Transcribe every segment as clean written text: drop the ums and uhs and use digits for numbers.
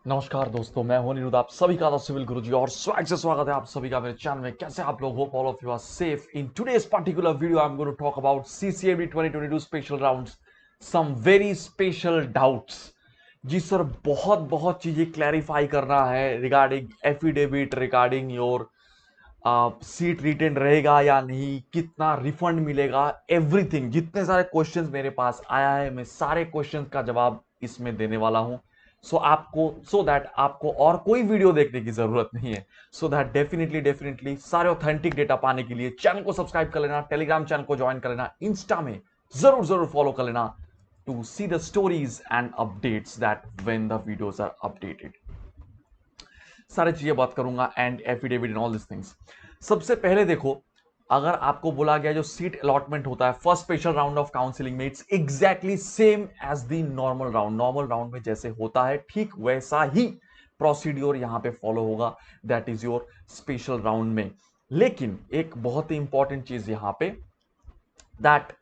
नमस्कार दोस्तों, मैं हूं निरुद्ध, आप सभी का सिविल गुरुजी और स्वैग से स्वागत है आप सभी का मेरे चैनल में। कैसे आप लोग? Hope all of you are safe. In today's particular video I am going to talk about CCAB 2022 special rounds, some very special doubts. जी सर, बहुत बहुत चीजें क्लैरिफाई करना है regarding affidavit, regarding your seat retain रहेगा या नहीं, कितना रिफंड मिलेगा, एवरीथिंग। जितने सारे क्वेश्चंस मेरे पास आया है, मैं सारे क्वेश्चंस का जवाब इसमें देने वाला हूं। सो दैट आपको और कोई वीडियो देखने की जरूरत नहीं है। सो दैट डेफिनेटली डेफिनेटली सारे ऑथेंटिक डेटा पाने के लिए चैनल को सब्सक्राइब कर लेना, टेलीग्राम चैनल को ज्वाइन कर लेना, इंस्टा में जरूर जरूर फॉलो कर लेना to see the stories and updates that when the videos are updated. सारी चीजें बात करूंगा and affidavit and all this things. सबसे पहले देखो, अगर आपको बोला गया जो सीट अलॉटमेंट होता है first special round of counselling में, it's exactly same as the normal round. Normal round में जैसे होता है ठीक वैसा ही प्रोसीड्योर यहां पे फॉलो होगा, that is your special round में। लेकिन एक बहुत ही इंपॉर्टेंट चीज यहां पे, that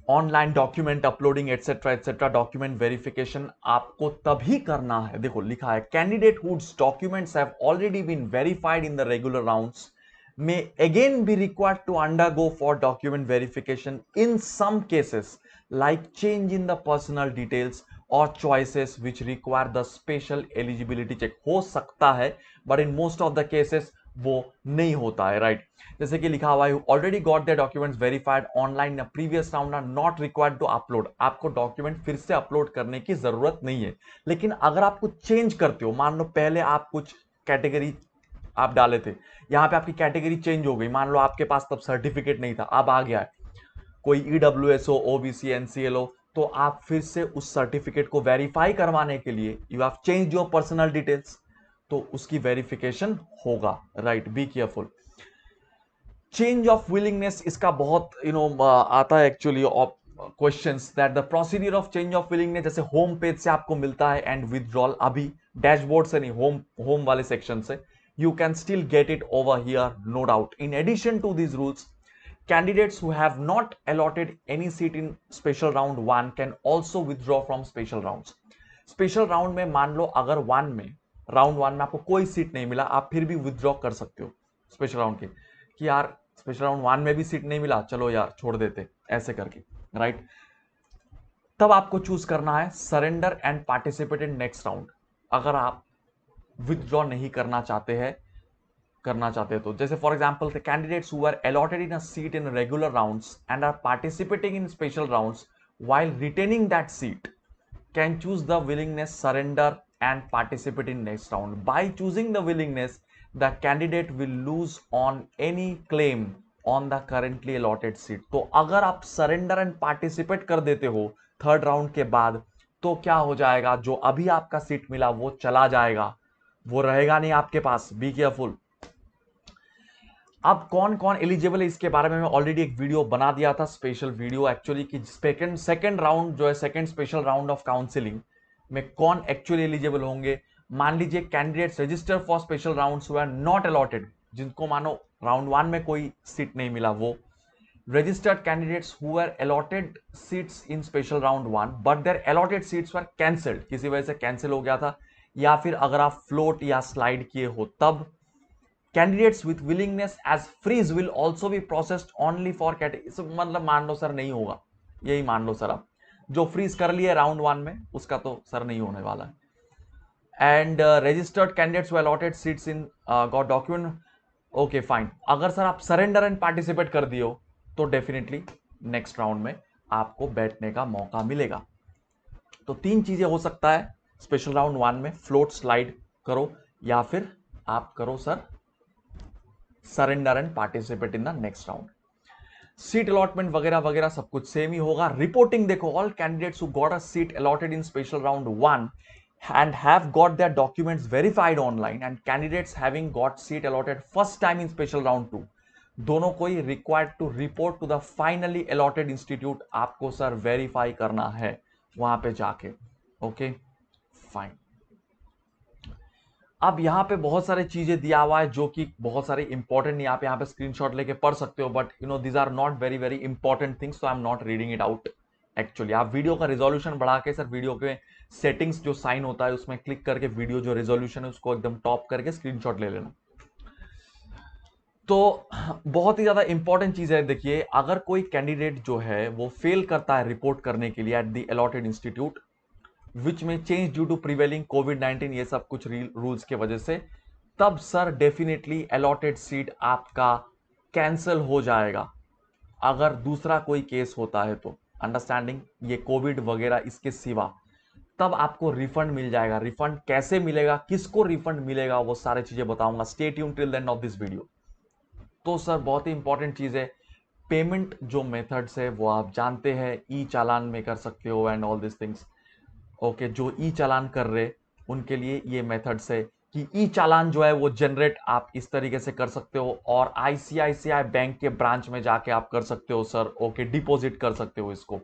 online document uploading etcetera etcetera, document verification आपको तभी करना है। देखो लिखा है, candidate whose documents have already been verified in the regular rounds may again be required to undergo for document verification in some cases, like change in the personal details or choices which require the special eligibility check। हो सकता है but in most of the cases वो नहीं होता है, right. जैसे कि लिखा हुआ है, already got the documents verified online previous round are not required to upload. आपको डॉक्यूमेंट फिर से अपलोड करने की जरूरत नहीं है। लेकिन अगर आप कुछ चेंज करते हो, मान लो पहले आप कुछ कैटेगरी आप डाले थे, यहां पे आपकी कैटेगरी चेंज हो गई, मान लो आपके पास तब सर्टिफिकेट नहीं था, अब आ गया है, कोई ईडब्ल्यूएस हो, ओबीसी, एनसीएल हो, तो आप फिर से उस सर्टिफिकेट को वेरीफाई करवाने के लिए you have change your personal details, तो उसकी वेरिफिकेशन होगा, right. Be careful. Change of willingness, इसका बहुत आता है actually questions, that the procedure of change of willingness, जैसे होम पेज से आपको मिलता है एंड विथड्रॉल, अभी डैशबोर्ड से नहीं, होम होम वाले सेक्शन से, you can still get it over here, no doubt। In addition to these rules, candidates who have not allotted any seat in special round 1 can also withdraw from special rounds। Special round में मान लो अगर round one में आपको कोई seat नहीं मिला, आप फिर भी विथड्रॉ कर सकते हो स्पेशल राउंड के, कि यार स्पेशल राउंड 1 में भी सीट नहीं मिला, चलो यार छोड़ देते, ऐसे करके, राइट। तब आपको चूज करना है surrender and participate in next round. अगर आप विथड्रॉ नहीं करना चाहते तो, जैसे for example the candidates who are allotted in a seat in regular rounds and are participating in special rounds while retaining that seat can choose the willingness, surrender and participate in next round। By choosing the willingness, the candidate will lose on any claim on the currently allotted seat। तो अगर आप surrender and participate कर देते हो third round के बाद, तो क्या हो जाएगा, जो अभी आपका सीट मिला वो चला जाएगा, वो रहेगा नहीं आपके पास। Be careful. अब कौन कौन एलिजिबल है इसके बारे में मैं ऑलरेडी एक वीडियो बना दिया था, स्पेशल वीडियो एक्चुअली, कि सेकंड राउंड जो है, second special round of counselling में कौन एक्चुअली एलिजिबल होंगे। मान लीजिए candidates register for special rounds who are not allotted, जिनको मानो राउंड 1 में कोई सीट नहीं मिला, वो registered candidates who were allotted seats in special round 1 but their allotted seats were cancelled, किसी वजह से कैंसिल हो गया था, या फिर अगर आप फ्लोट या स्लाइड किए हो तब। Candidates with willingness as freeze will also be processed only for category, मतलब मान लो सर नहीं होगा, यही मान लो सर, आप जो फ्रीज कर लिए राउंड 1 में उसका तो सर नहीं होने वाला है। And registered candidates who allotted seats in got document, okay fine. अगर सर आप सरेंडर एंड पार्टिसिपेट कर दियो तो डेफिनेटली नेक्स्ट राउंड में आपको बैठने का मौका मिलेगा। तो तीन चीजें हो सकता है स्पेशल राउंड 1 में, फ्लोट स्लाइड करो या फिर आप करो sir surrender and participate in the next round. Seat allotment वगैरह वगैरह सब कुछ सेम ही होगा। रिपोर्टिंग देखो, all candidates who got a seat allotted in special round 1 and have got their documents verified online and candidates having got seat allotted first time in special round 2, दोनों को ही required to report to the finally allotted institute। आपको sir verify करना है वहां पे जाके, okay fine. अब यहाँ पे बहुत सारी चीजें दिया हुआ है जो कि बहुत सारे इंपॉर्टेंट, यहाँ पे स्क्रीनशॉट लेके पढ़ सकते हो, but these are not very important things, so I am not reading it out. Actually आप वीडियो का रिजोल्यूशन बढ़ा के सर वीडियो के सेटिंग्स जो साइन होता है उसमें क्लिक करके वीडियो जो रेजोल्यूशन है उसको एकदम टॉप करके स्क्रीनशॉट ले लेना। तो बहुत ही ज्यादा इंपॉर्टेंट चीज है, देखिए अगर कोई कैंडिडेट जो है वो फेल करता है रिपोर्ट करने के लिए at the allotted institute which में चेंज ड्यू टू प्रिवेलिंग कोविड-19, ये सब कुछ रूल्स के वजह से, तब सर डेफिनेटली अलॉटेड सीट आपका कैंसिल हो जाएगा। अगर दूसरा कोई केस होता है तो अंडरस्टैंडिंग, ये कोविड वगैरह इसके सिवा, तब आपको रिफंड मिल जाएगा। रिफंड कैसे मिलेगा, किसको रिफंड मिलेगा, वो सारी चीजें बताऊंगा। Stay tuned till the end of this video. तो सर बहुत ही इंपॉर्टेंट चीज है, पेमेंट जो मेथड्स है वो आप जानते हैं, ई चालान में कर सकते हो and all this things. Okay, जो ई चालान कर रहे उनके लिए ये मेथड्स है कि ई चालान जो है वो जनरेट आप इस तरीके से कर सकते हो, और आईसीआईसीआई बैंक के ब्रांच में जाके आप कर सकते हो सर। ओके, डिपॉजिट कर सकते हो इसको।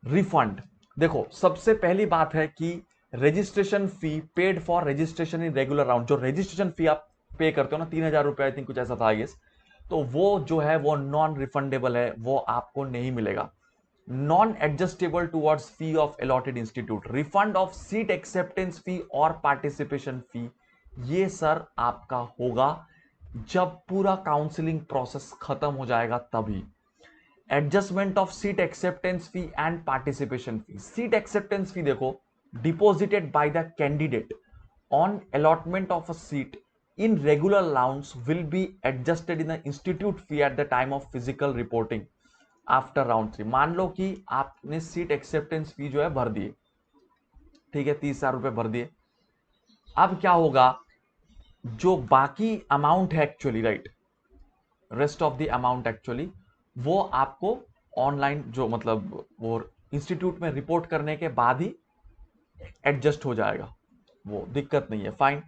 रिफंड, देखो सबसे पहली बात है कि registration fee paid for registration in regular round, जो रजिस्ट्रेशन फी आप पे करते हो ना, 3,000 रुपए आई थिंक कुछ ऐसा था आई गेस, तो वो जो है वो नॉन रिफंडेबल है, वो आपको नहीं मिलेगा। Non adjustable towards fee of allotted institute, refund of seat acceptance fee और पार्टिसिपेशन फी, ये सर आपका होगा जब पूरा काउंसलिंग प्रोसेस खत्म हो जाएगा तभी। Adjustment of seat acceptance fee and participation fee, seat acceptance fee देखो, deposited by the candidate on allotment of a seat in regular rounds will be adjusted in the institute fee at the time of physical reporting after round 3। मान लो कि आपने seat acceptance फी जो है भर दिए, ठीक है, 30,000 रुपए भर दिए। अब क्या होगा, जो बाकी अमाउंट है actually, right, rest of the amount actually वो आपको ऑनलाइन जो मतलब वो इंस्टीट्यूट में रिपोर्ट करने के बाद ही एडजस्ट हो जाएगा, वो दिक्कत नहीं है, fine.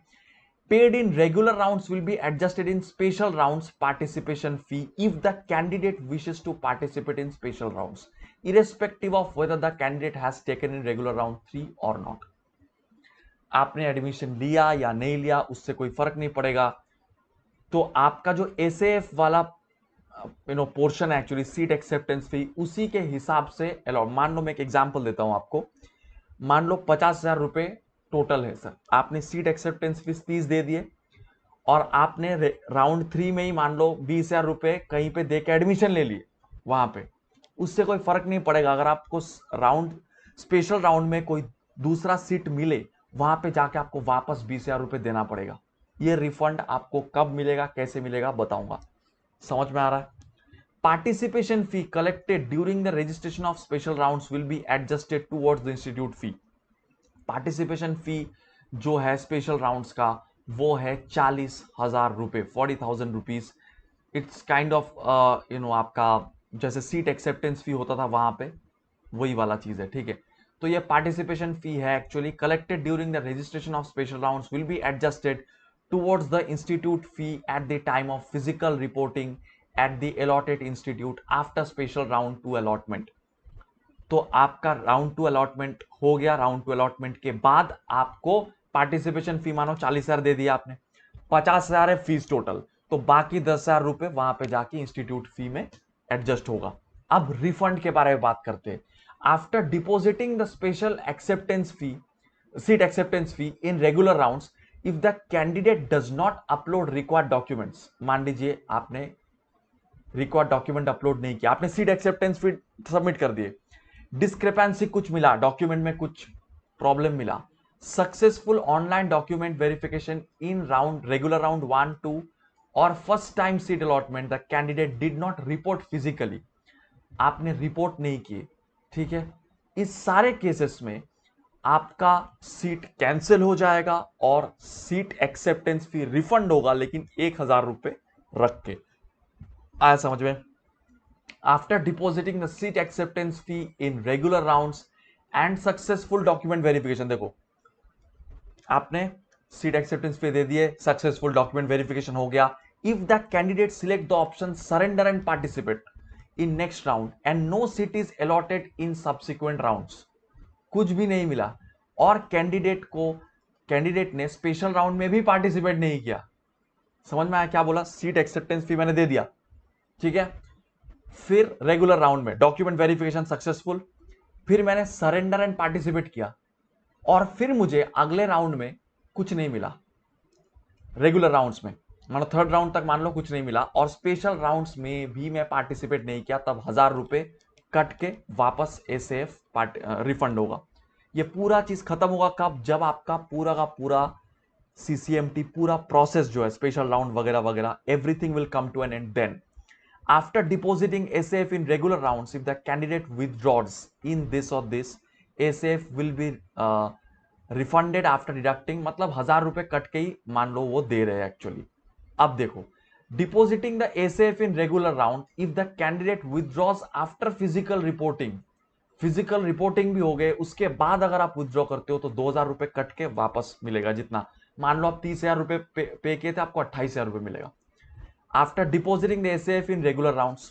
Paid in regular rounds will be adjusted in special rounds participation fee if the candidate wishes to participate in special rounds, irrespective of whether the candidate has taken in regular round 3 or not। आपने admission लिया या नहीं लिया उससे कोई फर्क नहीं पड़ेगा। तो आपका जो एसएएफ वाला पोर्शन है एक्चुअली सीट एक्सेप्टेंस फी, उसी के हिसाब से अलाउड। मान लो मैं एक एग्जांपल देता हूं आपको, मान लो 50,000 रुपए टोटल है सर, आपने सीट एक्सेप्टेंस फीस 30 दे दिए और आपने राउंड 3 में ही मान लो 20,000 रुपए कहीं पे दे के एडमिशन ले लिए वहां पे, उससे कोई फर्क नहीं पड़ेगा। अगर आपको राउंड स्पेशल राउंड में कोई दूसरा सीट मिले, वहां पे जाके आपको वापस 20,000 रुपए देना पड़ेगा। ये रिफंड आपको कब मिलेगा, कैसे मिलेगा, बताऊंगा। समझ में आ रहा है? Participation fee collected during the registration of special rounds will be adjusted towards the institute fee. Participation fee जो है स्पेशल राउंड्स का वो है 40,000 रुपए, 40,000 रुपीज। इट्स काइंड ऑफ आपका जैसे सीट एक्सेप्टेंस फी होता था वहां पे, वही वाला चीज है, ठीक है। तो ये पार्टिसिपेशन फी है actually collected during the registration of special rounds will be adjusted towards the institute fee at the time of physical reporting at the allotted institute after special round 2 allotment. तो आपका राउंड 2 अलॉटमेंट हो गया, round 2 allotment के बाद आपको participation फी मानो 40,000 दे दिया आपने, 50,000 है फीस टोटल, तो बाकी 10,000 रुपए वहां पे जाके इंस्टीट्यूट फी में एडजस्ट होगा। अब रिफंड के बारे में बात करते हैं। After depositing the special acceptance fee seat acceptance fee in regular rounds if the candidate does not upload required documents, मान लीजिए आपने रिक्वायर्ड डॉक्यूमेंट अपलोड नहीं किया, आपने सीट एक्सेप्टेंस फी सबमिट कर दिए, डिस्क्रिपेंसी कुछ मिला, डॉक्यूमेंट में कुछ प्रॉब्लम मिला, successful online document verification in round regular round 1, 2 और first time sheet allotment, the candidate did not report physically, आपने रिपोर्ट नहीं किए, ठीक है, इस सारे केसेस में आपका सीट कैंसिल हो जाएगा और सीट एक्सेप्टेंस फी रिफंड होगा, लेकिन 1,000 रुपए रख के। आया समझ में? After depositing the seat acceptance fee in regular rounds and successful document verification, देखो आपने सीट एक्सेप्टेंस फी दे दिए, सक्सेसफुल डॉक्यूमेंट वेरिफिकेशन हो गया, if the candidate select the option surrender and participate in next round and no seat is allotted in subsequent rounds, कुछ भी नहीं मिला और कैंडिडेट ने स्पेशल राउंड में भी पार्टिसिपेट नहीं किया, समझ में आया क्या बोला? सीट एक्सेप्टेंस फी मैंने दे दिया, ठीक है, फिर रेगुलर राउंड में डॉक्यूमेंट वेरिफिकेशन सक्सेसफुल, फिर मैंने सरेंडर एंड पार्टिसिपेट किया और फिर मुझे अगले राउंड में कुछ नहीं मिला, रेगुलर राउंड्स में मान लो थर्ड राउंड तक मान लो कुछ नहीं मिला, और स्पेशल राउंड्स में भी मैं पार्टिसिपेट नहीं किया, तब 1,000 रुपए कट के वापस एसएफ रिफंड होगा। ये पूरा चीज खत्म होगा कब? जब आपका पूरा का पूरा सीसीएमटी पूरा प्रोसेस जो है स्पेशल राउंड वगैरह वगैरह everything will come to an end. Then after depositing SAF in regular rounds, if the candidate withdraws in this or this, SAF will be refunded after deducting, मतलब 1,000 रुपए कट के ही मान लो वो दे रहे हैं एक्चुअली। अब देखो, depositing the SAF in regular round, if the candidate withdraws after physical reporting, physical reporting भी हो गए, उसके बाद अगर आप विथड्रॉ करते हो तो 2,000 रुपए कट के वापस मिलेगा। जितना मान लो आप 30,000 रुपए पे किए थे, आपको 28,000 रुपए मिलेगा। After depositing the SF in regular rounds,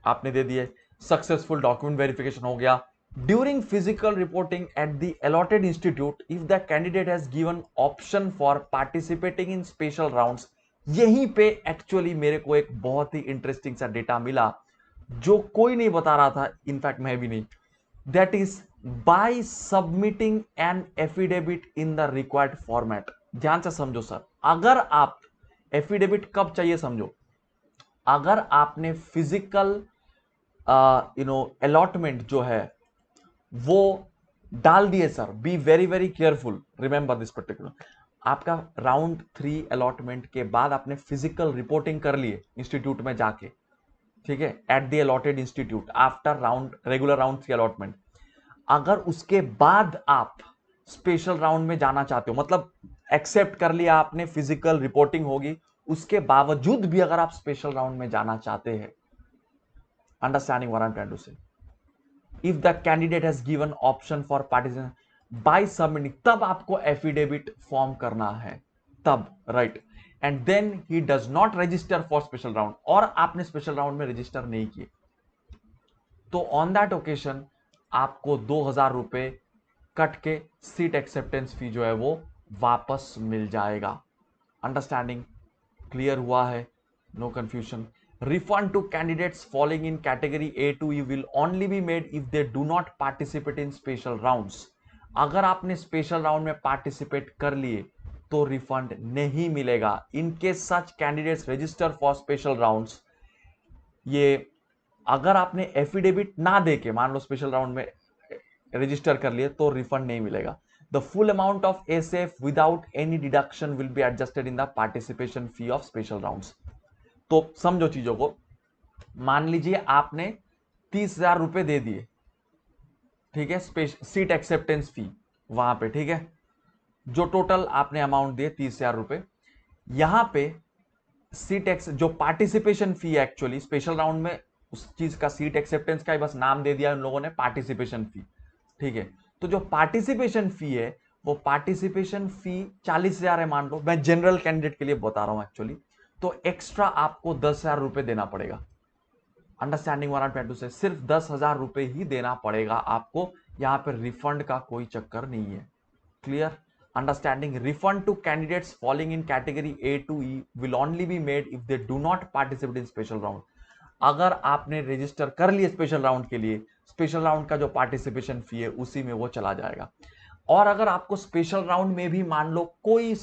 आपने दे दिए, सक्सेसफुल डॉक्यूमेंट वेरिफिकेशन हो गया। During physical reporting at the allotted institute, if the candidate has given option for participating in special rounds, यहीं पे एक्चुअली मेरे को एक बहुत ही इंटरेस्टिंग सा डेटा मिला जो कोई नहीं बता रहा था, इनफैक्ट मैं भी नहीं। That is by submitting an affidavit in the required format. ध्यान से समझो सर, अगर आप एफिडेविट कब चाहिए समझो, अगर आपने फिजिकल अलॉटमेंट जो है वो डाल दिए sir, be very very careful, remember this particular. आपका राउंड 3 अलॉटमेंट के बाद आपने फिजिकल रिपोर्टिंग कर लिए इंस्टीट्यूट में जाके, ठीक है, at the allotted institute after round regular round 3 allotment. अगर उसके बाद आप स्पेशल राउंड में जाना चाहते हो, मतलब एक्सेप्ट कर लिया आपने, फिजिकल रिपोर्टिंग होगी, उसके बावजूद भी अगर आप स्पेशल राउंड में जाना चाहते हैं, understanding what I am trying to say, if the candidate has given option for participation by submitting, तब आपको एफिडेविट फॉर्म करना है, तब, right. And then he does not register for special round, और आपने स्पेशल राउंड में register नहीं किए, तो ऑन दैट ओकेजन आपको 2,000 रुपए कट के सीट एक्सेप्टेंस फी जो है वो वापस मिल जाएगा। अंडरस्टैंडिंग क्लियर हुआ है? No confusion. Refund to candidates following in category A to E will only be made if they do not participate in special rounds. अगर आपने स्पेशल राउंड में पार्टिसिपेट कर लिए तो रिफंड नहीं मिलेगा। In case such candidates register for special rounds, ये अगर आपने एफिडेविट ना देके मान लो स्पेशल राउंड में रजिस्टर कर लिए तो रिफंड नहीं मिलेगा। The full amount of SF without any deduction will be adjusted in the participation fee of special rounds. तो समझो चीजों को, मान लीजिए आपने 30,000 रुपए दे दिए, ठीक है, सीट एक्सेप्टेंस फी वहां पे, ठीक है, जो टोटल आपने अमाउंट दिए 30,000 रुपए, यहां पे सीट एक्स जो पार्टिसिपेशन फी एक्चुअली स्पेशल राउंड में उस चीज का सीट एक्सेप्टेंस का ही बस नाम दे दिया उन लोगों ने, पार्टिसिपेशन फी, ठीक है। तो जो पार्टिसिपेशन फी है वो पार्टिसिपेशन फी 40,000 है मान लो, मैं जनरल कैंडिडेट के लिए बता रहा हूं एक्चुअली, तो एक्स्ट्रा आपको 10,000 रुपए देना पड़ेगा। Understanding what I am trying to say, सिर्फ 10,000 रुपए ही देना पड़ेगा आपको, यहां पर रिफंड का कोई चक्कर नहीं है। Clear? Understanding. Refund to candidates falling in category A to E will only be made if they do not participate in special round. अगर आपने रजिस्टर कर लिए स्पेशल राउंड के लिए, स्पेशल राउंड का जो पार्टिसिपेशन फी है उसी में वो चला जाएगा। और अगर आपको स्पेशल राउंड में भी मान लो कोई,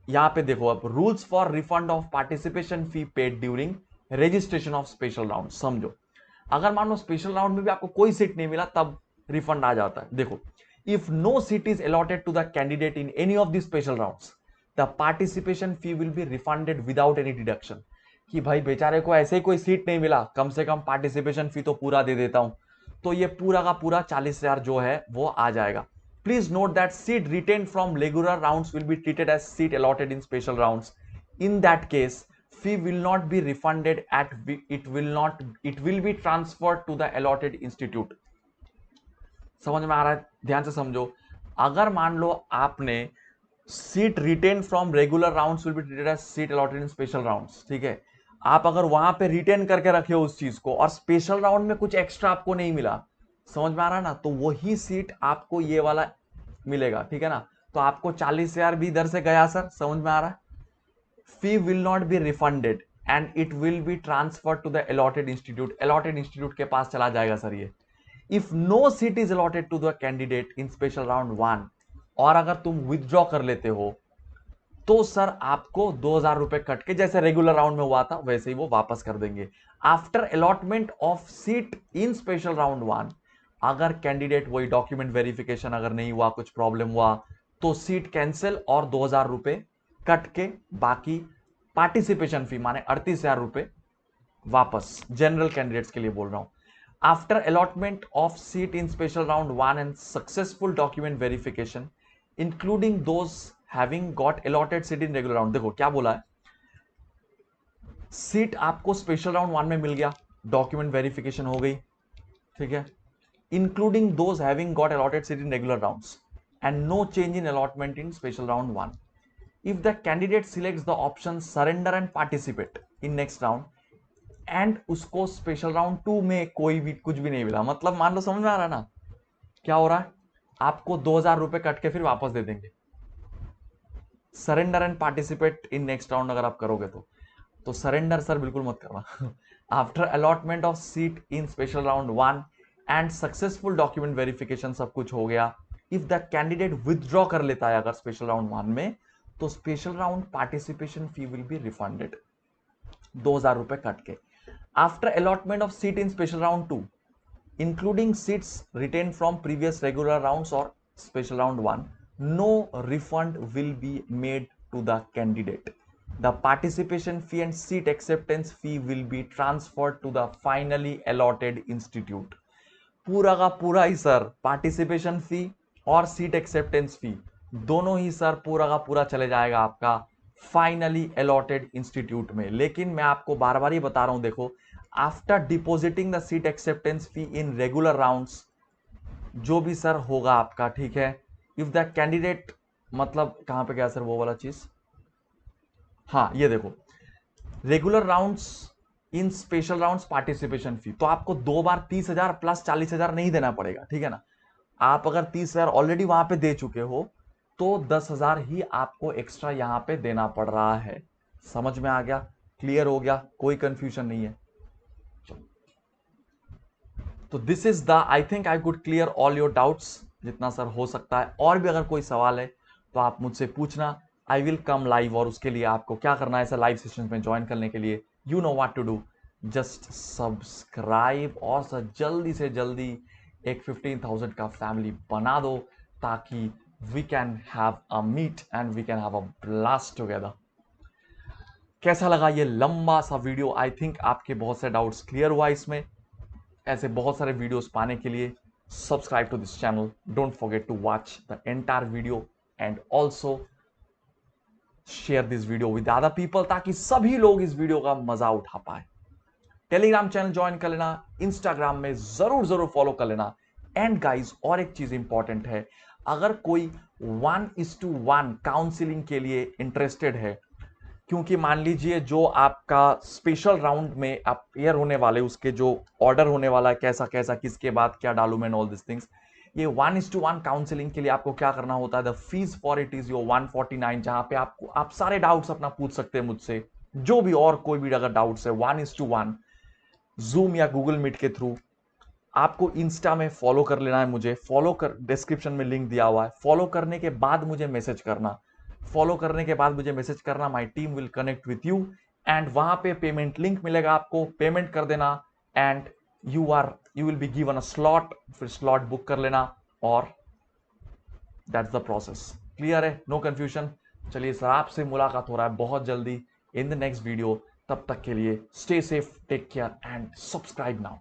यहां पे देखो अब, rules for refund of participation fee paid during registration of special round. समझो, अगर मान लो स्पेशल राउंड में भी आपको कोई सीट नहीं मिला तब रिफंड आ जाता है। देखो, if no seat is allotted to the candidate in any of the special rounds, the participation fee will be refunded without any deduction. कि भाई बेचारे को ऐसे ही कोई सीट नहीं मिला, कम से कम पार्टिसिपेशन फी तो पूरा दे देता हूं, तो ये पूरा का पूरा 40,000 जो है वो आ जाएगा। Please note that seat retain from regular rounds will be treated as seat allotted in special rounds. In that case fee will not be refunded it will be transferred to the allotted institute। समझ में आ रहा है? ध्यान से समझो, अगर मान लो आपने seat retain from regular rounds will be treated as seat allotted in special rounds, ठीक है, आप अगर वहां पे रिटेन करके रखे हो उस चीज को और स्पेशल राउंड में कुछ एक्स्ट्रा आपको नहीं मिला, समझ में आ रहा है ना, तो वही सीट आपको ये वाला मिलेगा, ठीक है ना। तो आपको 40,000 भी इधर से गया सर, समझ में आ रहा है। Fee will not be refunded and it will be transfer to the allotted institute. Allotted institute के पास चला जाएगा सर ये। If no seat is allotted to the candidate in special round 1, और अगर तुम विथड्रॉ कर लेते हो तो सर आपको 2,000 रुपए कट के, जैसे रेगुलर राउंड में हुआ था वैसे ही वो वापस कर देंगे। After allotment of seat in special round 1, अगर कैंडिडेट वही डॉक्यूमेंट वेरिफिकेशन अगर नहीं हुआ, कुछ प्रॉब्लम हुआ, तो सीट कैंसिल और 2,000 रुपए कट के बाकी पार्टिसिपेशन फी माने 38,000 रुपए वापस। जनरल कैंडिडेट्स के लिए बोल रहा हूं। After allotment of seat in special round 1 and successful document verification including those having got allotted seat in regular round. देखो क्या बोला है, सीट आपको स्पेशल राउंड 1 में मिल गया, डॉक्यूमेंट वेरिफिकेशन हो गई, ठीक है, including those having got allotted seat in regular rounds and no change in allotment in special round 1। If the candidate selects the option surrender and participate in next round and उसको special round 2 में कोई भी कुछ भी नहीं मिला, मतलब मान लो, समझ में आ रहा है ना क्या हो रहा है, आपको 2,000 रुपए कट के फिर वापस दे देंगे। Surrender and participate in next round अगर आप करोगे तो सरेंडर सर बिल्कुल मत करना। After allotment of seat in special round 1 and successful document verification सब कुछ हो गया, इफ द कैंडिडेट विथड्रॉ कर लेता है अगर स्पेशल राउंड 1 में, तो special round participation fee will be refunded 2,000 रुपए कट के। After allotment of seat in special round 2 including seats retained from previous regular rounds or special round 1, no refund will be made to the candidate. The participation fee and seat acceptance fee will be transferred to the finally allotted institute. पूरा का पूरा ही sir participation फी और seat acceptance फी दोनों ही sir पूरा का पूरा चले जाएगा आपका फाइनली अलॉटेड इंस्टीट्यूट में। लेकिन मैं आपको बार बार ही बता रहा हूं, देखो, after depositing the seat acceptance fee in regular rounds जो भी सर होगा आपका, ठीक है, इफ द कैंडिडेट, मतलब कहां पे गया सर वो वाला चीज, हाँ ये देखो, regular rounds in special rounds participation fee, तो आपको 2 बार 30,000 प्लस 40,000 नहीं देना पड़ेगा, ठीक है ना। आप अगर 30,000 ऑलरेडी वहां पे दे चुके हो तो 10,000 ही आपको एक्स्ट्रा यहां पे देना पड़ रहा है। समझ में आ गया, क्लियर हो गया, कोई कंफ्यूजन नहीं है। तो this is the, I think I could clear all your doubts जितना सर हो सकता है। और भी अगर कोई सवाल है तो आप मुझसे पूछना, आई विल कम लाइव। और उसके लिए आपको क्या करना है सर, लाइव सेशन में ज्वाइन करने के लिए you know what to do, just subscribe और सर जल्दी से जल्दी एक 15,000 का फैमिली बना दो ताकि we can have a meet and we can have a blast together. कैसा लगा ये लंबा सा वीडियो? आई थिंक आपके बहुत से डाउट्स क्लियर हुआ इसमें। ऐसे बहुत सारे वीडियोस पाने के लिए subscribe to this channel, don't forget to watch the entire video and also share this video with other people ताकि सभी लोग इस वीडियो का मजा उठा पाए। टेलीग्राम चैनल ज्वाइन कर लेना, इंस्टाग्राम में जरूर फॉलो कर लेना। एंड गाइज और एक चीज इंपॉर्टेंट है, अगर कोई 1:1 काउंसिलिंग के लिए इंटरेस्टेड है, क्योंकि मान लीजिए जो आपका स्पेशल राउंड में अपेयर होने वाले उसके जो ऑर्डर होने वाला है, कैसा कैसा किसके बाद क्या डालू मैं, ऑल दिस थिंग्स, ये 1:1 काउंसिलिंग के लिए आपको क्या करना होता है, the fees for it is your 149, जहां पे आपको आप सारे डाउट्स अपना पूछ सकते हैं मुझसे, जो भी और कोई भी अगर डाउट्स है 1:1 जूम या गूगल मीट के थ्रू। आपको इंस्टा में फॉलो कर लेना है मुझे, फॉलो कर, डिस्क्रिप्शन में लिंक दिया हुआ है, फॉलो करने के बाद मुझे मैसेज करना, फॉलो करने के बाद मुझे मैसेज करना, my team will connect with you and वहां पे पेमेंट लिंक मिलेगा, आपको पेमेंट कर देना and you will be given a slot, फिर स्लॉट बुक कर लेना और दैट्स द प्रोसेस। क्लियर है, नो कंफ्यूजन। चलिए सर, आपसे मुलाकात हो रहा है बहुत जल्दी इन द नेक्स्ट वीडियो। तब तक के लिए stay safe, take care and subscribe now.